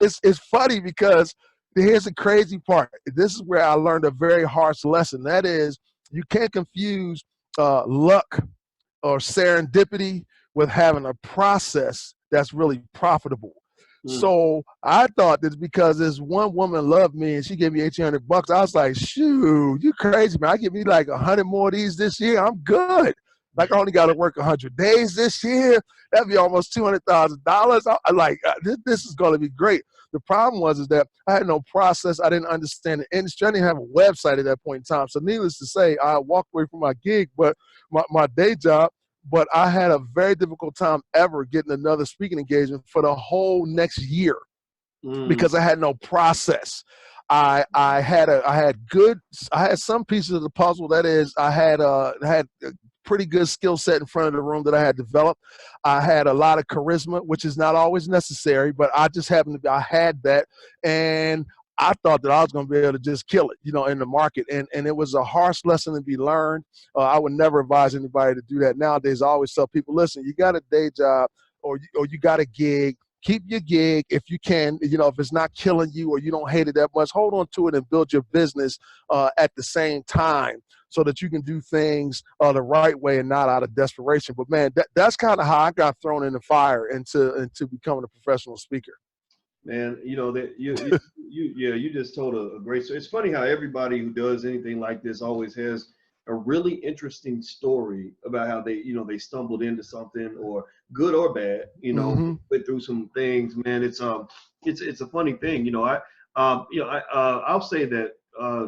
it's funny because here's the crazy part. This is where I learned a very harsh lesson. That is, you can't confuse luck or serendipity with having a process that's really profitable. Mm. So I thought that because this one woman loved me and she gave me $1,800, I was like, shoot, you crazy, man. I give me like 100 more of these this year. I'm good. Like I only got to work 100 days this year. That'd be almost $200,000. I like this is going to be great. The problem was is that I had no process. I didn't understand the industry. I didn't have a website at that point in time. So needless to say, I walked away from my gig, but my day job. But I had a very difficult time ever getting another speaking engagement for the whole next year because I had no process. I had some pieces of the puzzle. That is, I had a pretty good skill set in front of the room that I had developed. I had a lot of charisma, which is not always necessary, but I just happened to be, I had that. And I thought that I was going to be able to just kill it, in the market. And it was a harsh lesson to be learned. I would never advise anybody to do that. Nowadays, I always tell people, listen, you got a day job or you got a gig. Keep your gig if you can. If it's not killing you or you don't hate it that much, hold on to it and build your business at the same time so that you can do things the right way and not out of desperation. But, man, that's kind of how I got thrown in the fire into becoming a professional speaker. Man, that you just told a great story. It's funny how everybody who does anything like this always has a really interesting story about how they stumbled into something, or good or bad, went through some things. Man, it's a funny thing. I'll say that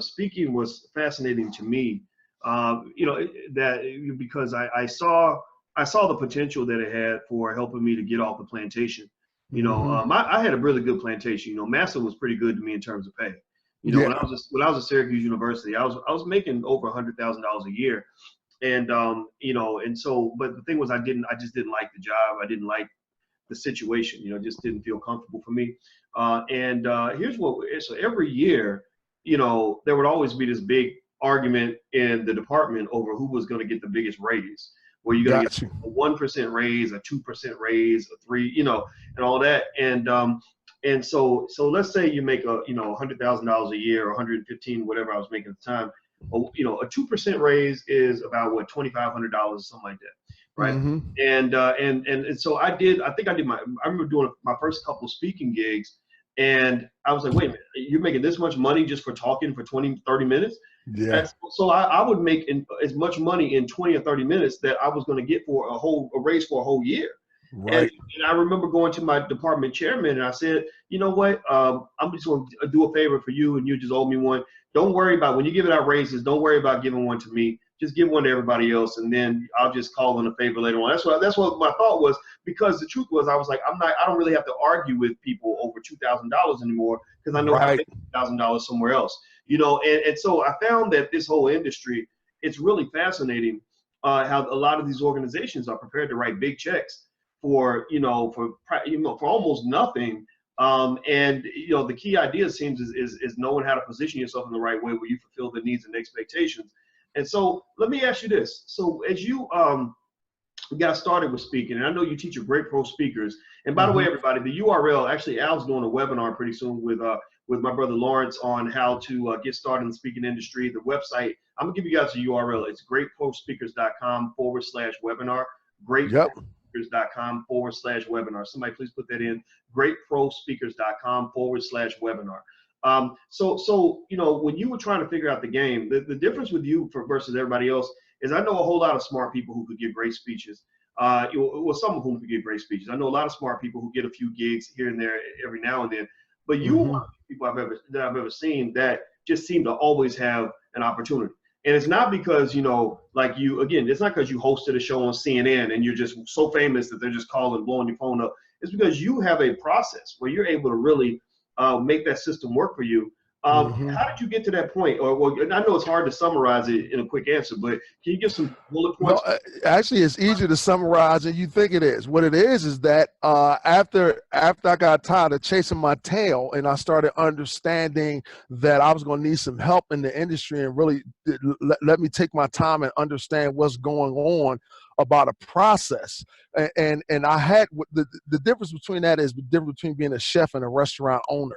speaking was fascinating to me. That because I saw the potential that it had for helping me to get off the plantation. I had a really good plantation. Massa was pretty good to me in terms of pay. When I was at Syracuse University, I was making over $100,000 a year, and but the thing was, I just didn't like the job. I didn't like the situation. It just didn't feel comfortable for me. Here's so every year, there would always be this big argument in the department over who was going to get the biggest raise. Where you're going to get a 1% raise, a 2% raise, a 3%, and all that. And so let's say you make $100,000 a year, or 115, whatever I was making at the time. A 2% raise is about $2,500, something like that, right? Mm-hmm. And so I remember doing my first couple of speaking gigs, and I was like, wait a minute, you're making this much money just for talking for 20, 30 minutes? Yeah. So I would make as much money in 20 or 30 minutes that I was going to get for a raise for a whole year. Right. And I remember going to my department chairman and I said, you know what, I'm just going to do a favor for you, and you just owe me one. Don't worry about, when you give it out raises, don't worry about giving one to me. Just give one to everybody else, and then I'll just call in a favor later on. That's what my thought was, because the truth was, I was like, I don't really have to argue with people over $2,000 anymore, because I know how to make $2,000 somewhere else. And so I found that this whole industry, it's really fascinating how a lot of these organizations are prepared to write big checks for almost nothing. And the key idea, it seems, is knowing how to position yourself in the right way where you fulfill the needs and expectations. And so let me ask you this. So as you got started with speaking, and I know you teach a great pro speakers. And by the way, everybody, the URL, actually Al's doing a webinar pretty soon with my brother Lawrence on how to get started in the speaking industry. The website, I'm gonna give you guys a URL. It's greatprospeakers.com/webinar. Greatprospeakers.com/webinar. Somebody please put that in. Greatprospeakers.com/webinar. So when you were trying to figure out the game, the difference with you versus everybody else is, I know a whole lot of smart people who could give great speeches. Some of whom could give great speeches. I know a lot of smart people who get a few gigs here and there every now and then. But you are one of the people I've ever seen that just seem to always have an opportunity. And it's not because, like you, again, it's not because you hosted a show on CNN and you're just so famous that they're just calling, blowing your phone up. It's because you have a process where you're able to really make that system work for you. How did you get to that point? Or I know it's hard to summarize it in a quick answer, but can you give some bullet points? No, actually, it's easier to summarize than you think it is. What it is that after I got tired of chasing my tail and I started understanding that I was going to need some help in the industry and really let me take my time and understand what's going on, about a process. And I had the difference between that is the difference between being a chef and a restaurant owner.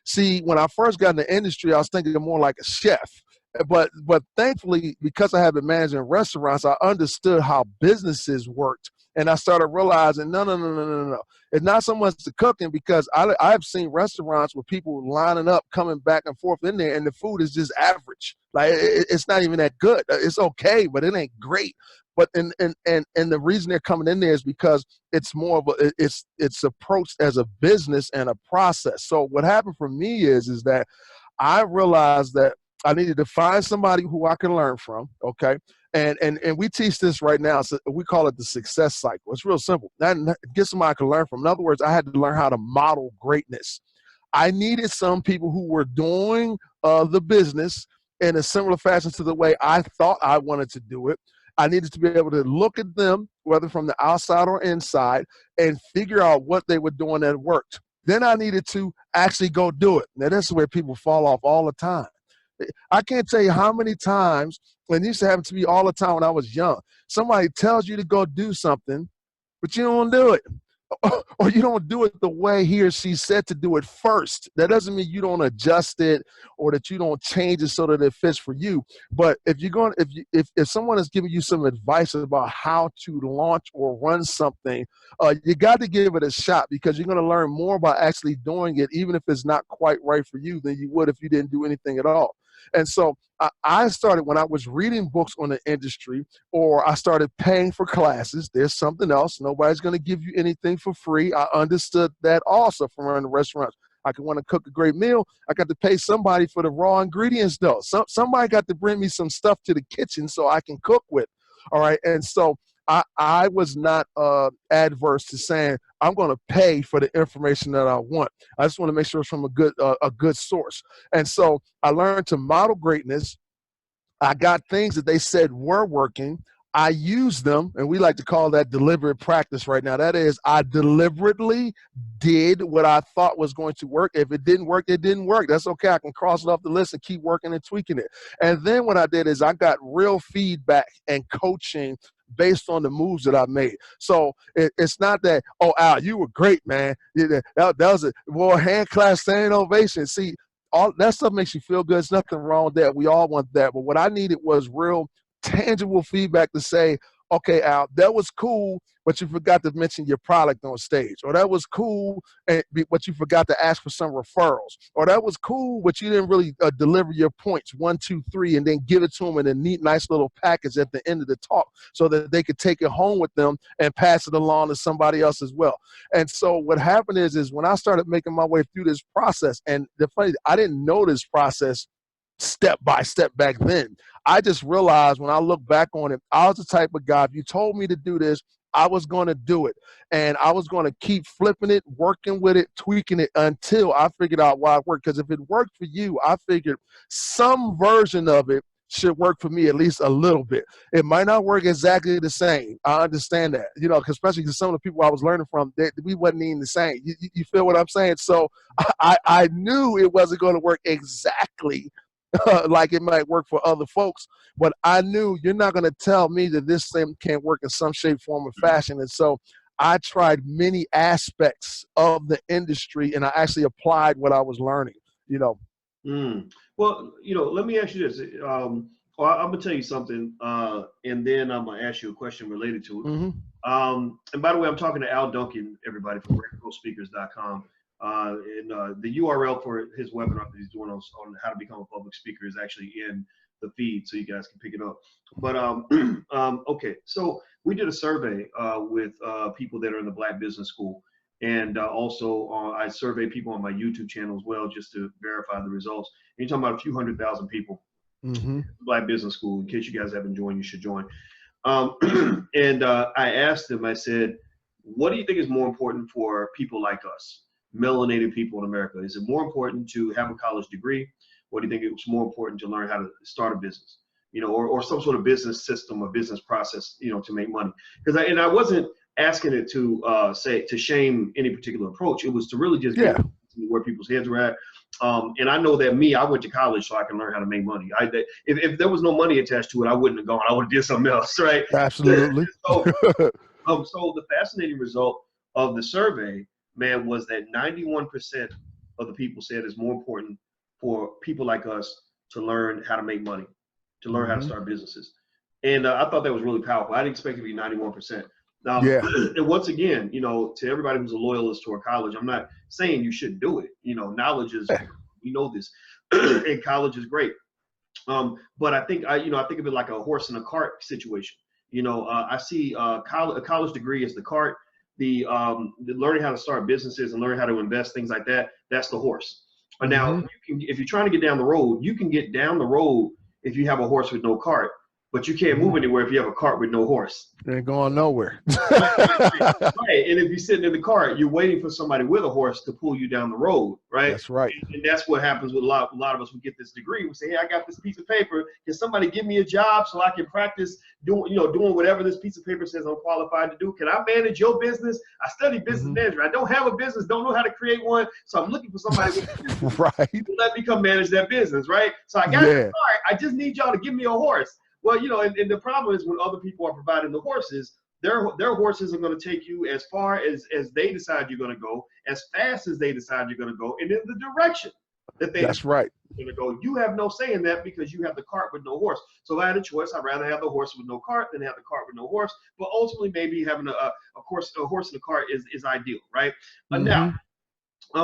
See, when I first got in the industry, I was thinking more like a chef. But thankfully, because I have been managing restaurants, I understood how businesses worked. And I started realizing, no. It's not so much the cooking, because I've seen restaurants with people lining up, coming back and forth in there, and the food is just average. Like it's not even that good. It's okay, but it ain't great. But and the reason they're coming in there is because it's more of it's approached as a business and a process. So what happened for me is that I realized that I needed to find somebody who I can learn from, okay? And we teach this right now. So we call it the success cycle. It's real simple. Get somebody I can learn from. In other words, I had to learn how to model greatness. I needed some people who were doing the business in a similar fashion to the way I thought I wanted to do it. I needed to be able to look at them, whether from the outside or inside, and figure out what they were doing that worked. Then I needed to actually go do it. Now, that's where people fall off all the time. I can't tell you how many times, and it used to happen to me all the time when I was young, somebody tells you to go do something, but you don't do it. Or you don't do it the way he or she said to do it first. That doesn't mean you don't adjust it or that you don't change it so that it fits for you. But if you're going, if someone is giving you some advice about how to launch or run something, you got to give it a shot, because you're going to learn more about actually doing it, even if it's not quite right for you, than you would if you didn't do anything at all. And so I started when I was reading books on the industry, or I started paying for classes. There's something else. Nobody's going to give you anything for free. I understood that also from running restaurants. I could want to cook a great meal. I got to pay somebody for the raw ingredients, though. Somebody got to bring me some stuff to the kitchen so I can cook with. All right. And so I was not adverse to saying I'm going to pay for the information that I want. I just want to make sure it's from a good source. And so I learned to model greatness. I got things that they said were working. I used them, and we like to call that deliberate practice right now. That is, I deliberately did what I thought was going to work. If it didn't work, it didn't work. That's okay. I can cross it off the list and keep working and tweaking it. And then what I did is I got real feedback and coaching based on the moves that I made. So it's not that, oh, Al, you were great, man. That was a hand clap, standing ovation. See, all that stuff makes you feel good. There's nothing wrong with that. We all want that. But what I needed was real tangible feedback to say, okay, Al, that was cool, but you forgot to mention your product on stage. Or that was cool, but you forgot to ask for some referrals. Or that was cool, but you didn't really deliver your points 1, 2, 3, and then give it to them in a neat, nice little package at the end of the talk so that they could take it home with them and pass it along to somebody else as well. And so what happened is when I started making my way through this process, and the funny, I didn't know this process step by step back then. I just realized when I look back on it, I was the type of guy, if you told me to do this, I was going to do it. And I was going to keep flipping it, working with it, tweaking it until I figured out why it worked. Because if it worked for you, I figured some version of it should work for me at least a little bit. It might not work exactly the same. I understand that, especially because some of the people I was learning from, we wasn't even the same. You feel what I'm saying? So I knew it wasn't going to work exactly like it might work for other folks, but I knew you're not going to tell me that this thing can't work in some shape, form, or fashion. And so I tried many aspects of the industry, and I actually applied what I was learning. Well, let me ask you this. I'm going to tell you something, and then I'm going to ask you a question related to it. Mm-hmm. And by the way, I'm talking to Al Duncan, everybody, from RecordSpeakers.com. And the URL for his webinar that he's doing on how to become a public speaker is actually in the feed, so you guys can pick it up. But okay, so we did a survey with people that are in the Black Business School, and also I surveyed people on my YouTube channel as well, just to verify the results. And you're talking about a few 100,000 people. Mm-hmm. Black Business School. In case you guys haven't joined, you should join. And I asked them, I said, what do you think is more important for people like us, melanated people in America? Is it more important to have a college degree? Or do you think it's more important to learn how to start a business, or some sort of business system or business process, to make money? Because I wasn't asking it to shame any particular approach. It was to really just get where people's heads were at. And I know that I went to college so I can learn how to make money. If there was no money attached to it, I wouldn't have gone. I would have did something else, right? Absolutely. So the fascinating result of the survey, man, was that 91% of the people said it's more important for people like us to learn how to make money, to learn how to start businesses. And I thought that was really powerful. I didn't expect it to be 91%. Yeah. And once again, to everybody who's a loyalist to our college, I'm not saying you shouldn't do it. Knowledge is, we know this, and college is great. But I think I think of it like a horse and a cart situation. I see a college degree as the cart, the learning how to start businesses and learning how to invest, things like that. That's the horse. But now, if you're trying to get down the road, you can get down the road if you have a horse with no cart. But you can't move anywhere if you have a cart with no horse. Ain't going nowhere. Right. And if you're sitting in the cart, you're waiting for somebody with a horse to pull you down the road, right? That's right. And that's what happens with a lot of us. We get this degree. We say, hey, I got this piece of paper. Can somebody give me a job so I can practice doing whatever this piece of paper says I'm qualified to do? Can I manage your business? I study business management. I don't have a business, don't know how to create one. So I'm looking for somebody with a business. Right. To let me come manage that business, right? So I got the cart. I just need y'all to give me a horse. Well, and the problem is when other people are providing the horses, their horses are going to take you as far as they decide you're going to go, as fast as they decide you're going to go, and in the direction that they That's right. going to go. You have no say in that because you have the cart with no horse. So if I had a choice, I'd rather have the horse with no cart than have the cart with no horse. But ultimately, maybe having a horse and a cart is ideal, right? Now,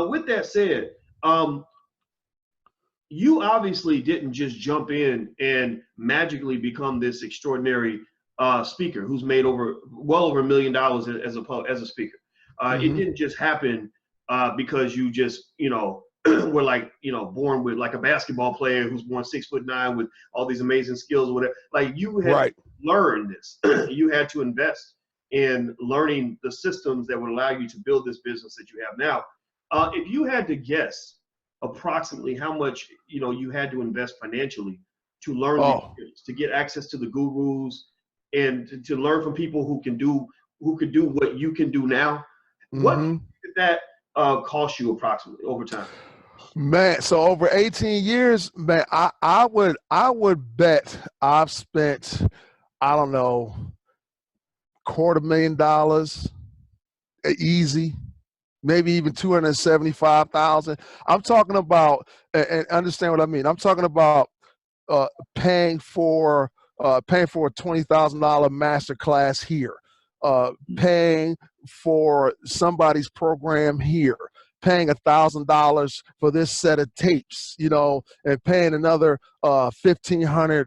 with that said, you obviously didn't just jump in and magically become this extraordinary speaker who's made well over $1 million as a speaker. It didn't just happen because you just were like born with like a basketball player who's born 6'9" with all these amazing skills or whatever. Like you had to learn this. You had to invest in learning the systems that would allow you to build this business that you have now. If you had to guess approximately how much you had to invest financially to learn these skills, to get access to the gurus and to learn from people who could do what you can do now, what did that cost you approximately over time? Man, so over 18 years, man, I would bet I've spent, I don't know, $250,000 easy. Maybe even 275,000. I'm talking about, and understand what I mean. I'm talking about paying for a $20,000 master class here, paying for somebody's program here, paying $1,000 for this set of tapes, and paying another $1,500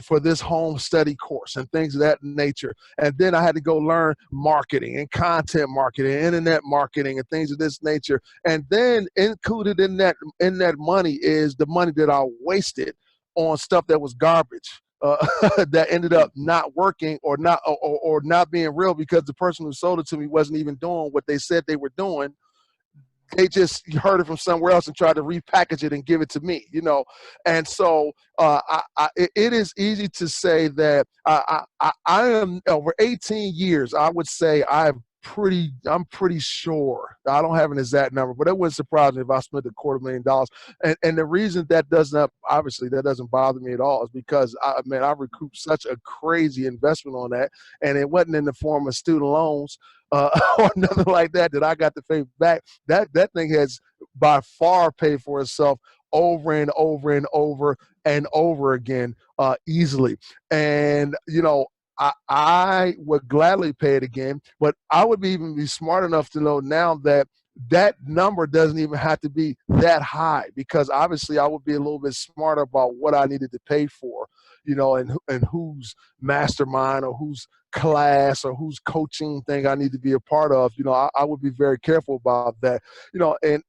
for this home study course and things of that nature. And then I had to go learn marketing and content marketing, internet marketing and things of this nature. And then included in that money is the money that I wasted on stuff that was garbage. That ended up not working or not being real because the person who sold it to me wasn't even doing what they said they were doing. They just heard it from somewhere else and tried to repackage it and give it to me, And so it is easy to say that I am over 18 years. I would say I'm pretty sure. I don't have an exact number, but it wouldn't surprise me if I spent $250,000. And the reason that doesn't bother me at all is because I recouped such a crazy investment on that, and it wasn't in the form of student loans or nothing like that I got to pay back. That thing has by far paid for itself over and over and over and over again easily. And I would gladly pay it again, but I would even be smart enough to know now that that number doesn't even have to be that high, because obviously I would be a little bit smarter about what I needed to pay for, and whose mastermind or whose class or whose coaching thing I need to be a part of. I would be very careful about that,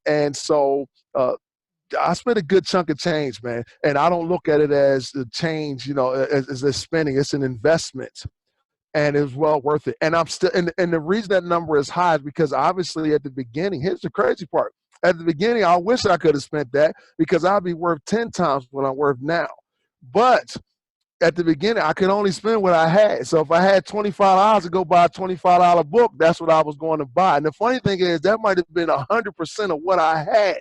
and so I spent a good chunk of change, man. And I don't look at it as the change, as a spending. It's an investment, and it's well worth it. And I'm still, and the reason that number is high is because obviously at the beginning, here's the crazy part. At the beginning, I wish I could have spent that because I'd be worth 10 times what I'm worth now. But at the beginning, I could only spend what I had. So if I had $25 to go buy a $25 book, that's what I was going to buy. And the funny thing is that might have been 100% of what I had.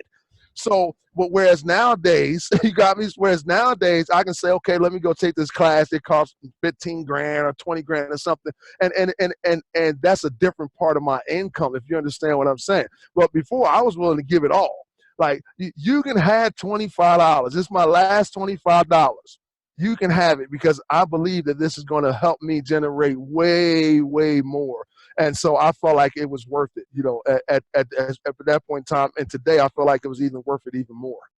So, but whereas nowadays, you got me. Whereas nowadays, I can say, okay, let me go take this class. It costs 15 grand or 20 grand or something, and that's a different part of my income. If you understand what I'm saying. But before, I was willing to give it all. Like you can have $25. This is my last $25. You can have it because I believe that this is going to help me generate way, way more. And so I felt like it was worth it, you know, at that point in time. And today I feel like it was even worth it even more.